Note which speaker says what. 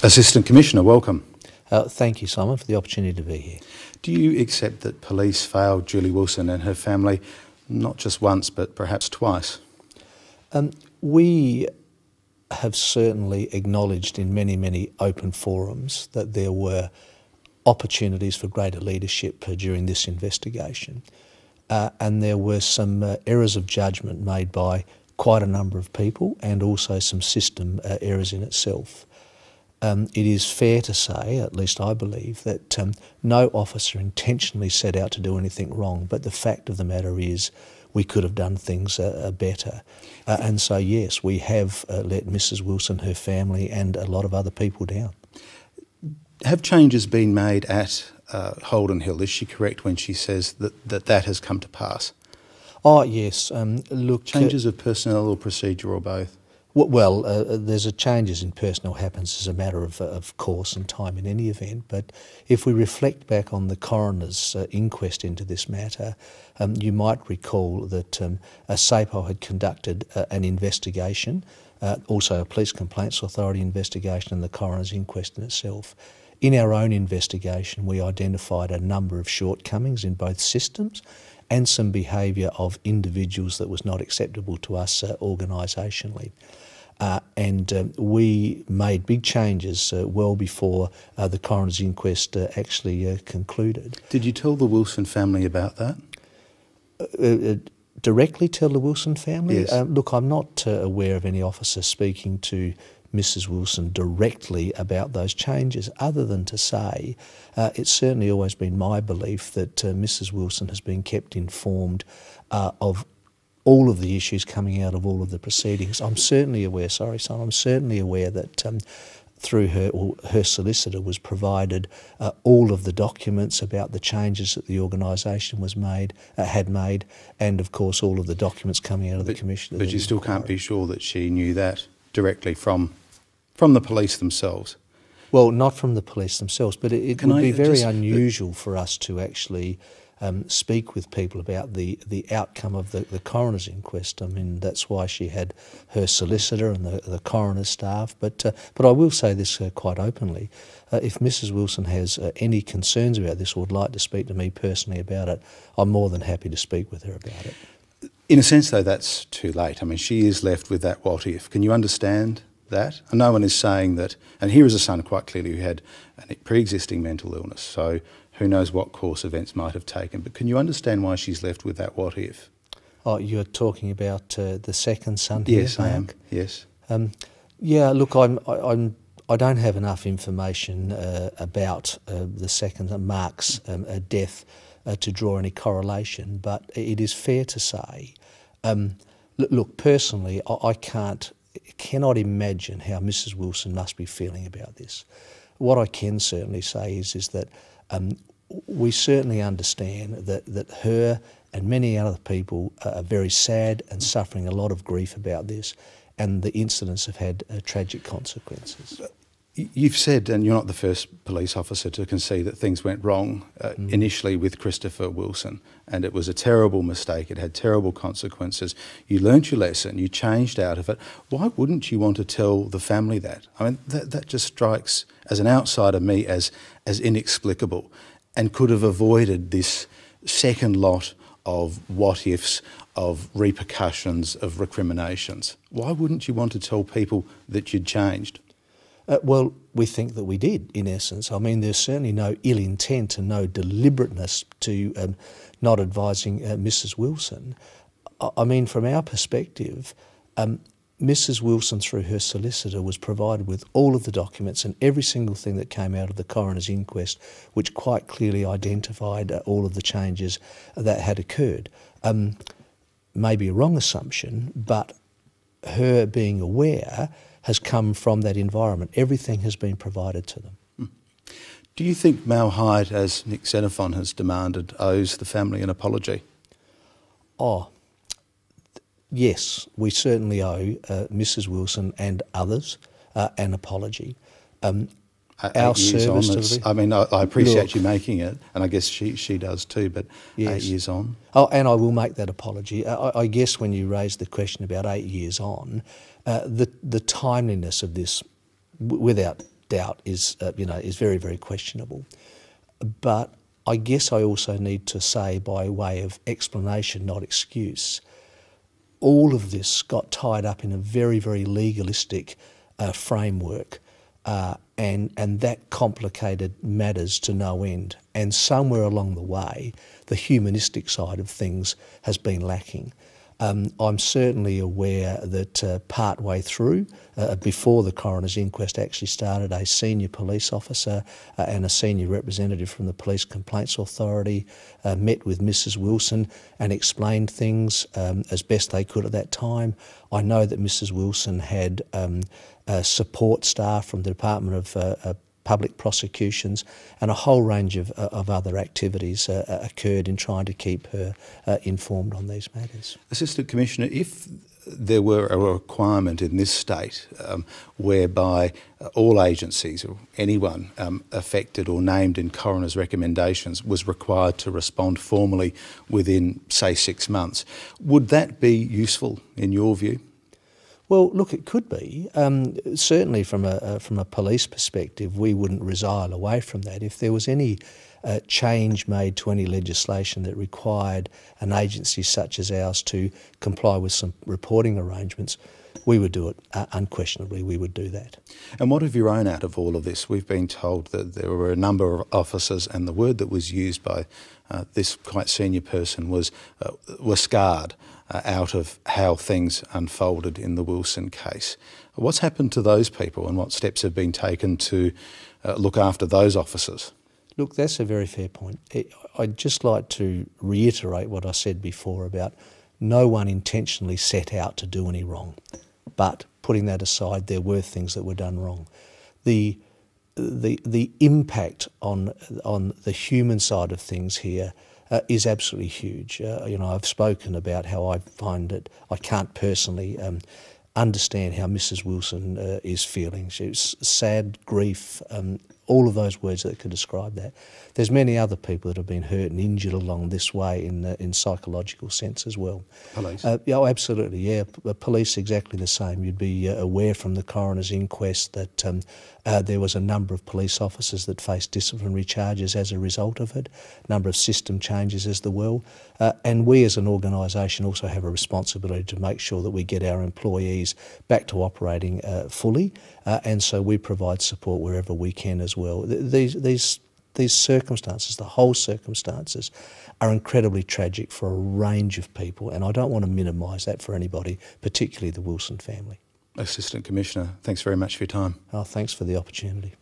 Speaker 1: Assistant Commissioner, welcome.
Speaker 2: Thank you, Simon, for the opportunity to be here.
Speaker 1: Do you accept that police failed Julie Wilson and her family not just once but perhaps twice?
Speaker 2: We have certainly acknowledged in many open forums that there were opportunities for greater leadership during this investigation, and there were some errors of judgment made by quite a number of people and also some system errors in itself. It is fair to say, at least I believe, that no officer intentionally set out to do anything wrong, but the fact of the matter is we could have done things better. And so, yes, we have let Mrs Wilson, her family and a lot of other people down.
Speaker 1: Have changes been made at Holden Hill? Is she correct when she says that has come to pass?
Speaker 2: Oh, yes. Look,
Speaker 1: changes of personnel or procedure or both?
Speaker 2: Well, there's a changes in personnel happens as a matter of course and time in any event, but if we reflect back on the coroner's inquest into this matter, you might recall that SAPO had conducted an investigation, also a Police Complaints Authority investigation and the coroner's inquest in itself. In our own investigation, we identified a number of shortcomings in both systems and some behaviour of individuals that was not acceptable to us organisationally. And we made big changes well before the coroner's inquest actually concluded.
Speaker 1: Did you tell the Wilson family about that?
Speaker 2: Directly tell the Wilson family?
Speaker 1: Yes.
Speaker 2: Look, I'm not aware of any officer speaking to Mrs Wilson directly about those changes, other than to say it's certainly always been my belief that Mrs Wilson has been kept informed of all of the issues coming out of all of the proceedings. I'm certainly aware, I'm certainly aware that through her solicitor was provided all of the documents about the changes that the organisation had made, and of course all of the documents coming out of the Commission.
Speaker 1: But you still can't be sure that she knew that directly from the police themselves?
Speaker 2: Well, not from the police themselves, but it would be very unusual for us to actually speak with people about the outcome of the coroner's inquest. I mean, that's why she had her solicitor and the coroner's staff. But I will say this quite openly. If Mrs Wilson has any concerns about this or would like to speak to me personally about it, I'm more than happy to speak with her about it.
Speaker 1: In a sense, though, that's too late. I mean, she is left with that what if. Can you understand that? And no one is saying that, and here is a son quite clearly who had a pre-existing mental illness, so who knows what course events might have taken, but can you understand why she's left with that what if?
Speaker 2: Oh, you're talking about the second son here,
Speaker 1: Yes,
Speaker 2: Mark?
Speaker 1: I am, yes.
Speaker 2: Yeah, look, I don't have enough information about the second, Mark's death to draw any correlation, but it is fair to say, look, personally, I cannot imagine how Mrs Wilson must be feeling about this. What I can certainly say is that we certainly understand that her and many other people are very sad and suffering a lot of grief about this, and the incidents have had tragic consequences.
Speaker 1: You've said, and you're not the first police officer to concede, that things went wrong initially with Christopher Wilson, and it was a terrible mistake. It had terrible consequences. You learnt your lesson. You changed out of it. Why wouldn't you want to tell the family that? I mean, that just strikes, as an outsider, me as inexplicable, and could have avoided this second lot of what-ifs, of repercussions, of recriminations. Why wouldn't you want to tell people that you'd changed?
Speaker 2: Well, we think that we did, in essence. I mean, there's certainly no ill intent and no deliberateness to not advising Mrs Wilson. I mean, from our perspective, Mrs Wilson, through her solicitor, was provided with all of the documents and every single thing that came out of the coroner's inquest, which quite clearly identified all of the changes that had occurred. Maybe a wrong assumption, but her being aware has come from that environment. Everything has been provided to them.
Speaker 1: Do you think Mal Hyde, as Nick Xenophon has demanded, owes the family an apology?
Speaker 2: Oh, yes, we certainly owe Mrs Wilson and others an apology.
Speaker 1: Our service on, I mean, I appreciate you making it, and I guess she does too, but yes. 8 years on.
Speaker 2: Oh, and I will make that apology. I guess when you raised the question about 8 years on, the timeliness of this, without doubt is very, very questionable. But I guess I also need to say, by way of explanation, not excuse, all of this got tied up in a very, very legalistic framework, and that complicated matters to no end. And somewhere along the way, the humanistic side of things has been lacking. I'm certainly aware that part-way through, before the coroner's inquest actually started, a senior police officer and a senior representative from the Police Complaints Authority met with Mrs Wilson and explained things as best they could at that time. I know that Mrs Wilson had support staff from the Department of Public Prosecutions, and a whole range of other activities occurred in trying to keep her informed on these matters.
Speaker 1: Assistant Commissioner, if there were a requirement in this state whereby all agencies or anyone affected or named in coroner's recommendations was required to respond formally within, say, 6 months, would that be useful in your view?
Speaker 2: Well, look, it could be. Certainly from a police perspective, we wouldn't resile away from that. If there was any change made to any legislation that required an agency such as ours to comply with some reporting arrangements, we would do it. Unquestionably, we would do that. And
Speaker 1: what have you own out of all of this? We've been told that there were a number of officers, and the word that was used by this quite senior person was were scarred out of how things unfolded in the Wilson case. What's happened to those people, and what steps have been taken to look after those officers?
Speaker 2: Look, that's a very fair point. I'd just like to reiterate what I said before about no one intentionally set out to do any wrong. But putting that aside, there were things that were done wrong. The impact on the human side of things here is absolutely huge. I've spoken about how I find it. I can't personally understand how Mrs Wilson is feeling. She's sad, grief, all of those words that could describe that. There's many other people that have been hurt and injured along this way in psychological sense as well.
Speaker 1: Police?
Speaker 2: Oh, absolutely, yeah. Police exactly the same. You'd be aware from the coroner's inquest that there was a number of police officers that faced disciplinary charges as a result of it, a number of system changes as well. And we as an organisation also have a responsibility to make sure that we get our employees back to operating fully, and so we provide support wherever we can as well. These circumstances, the whole circumstances, are incredibly tragic for a range of people, and I don't want to minimise that for anybody, particularly the Wilson family.
Speaker 1: Assistant Commissioner, thanks very much for your time.
Speaker 2: Oh, thanks for the opportunity.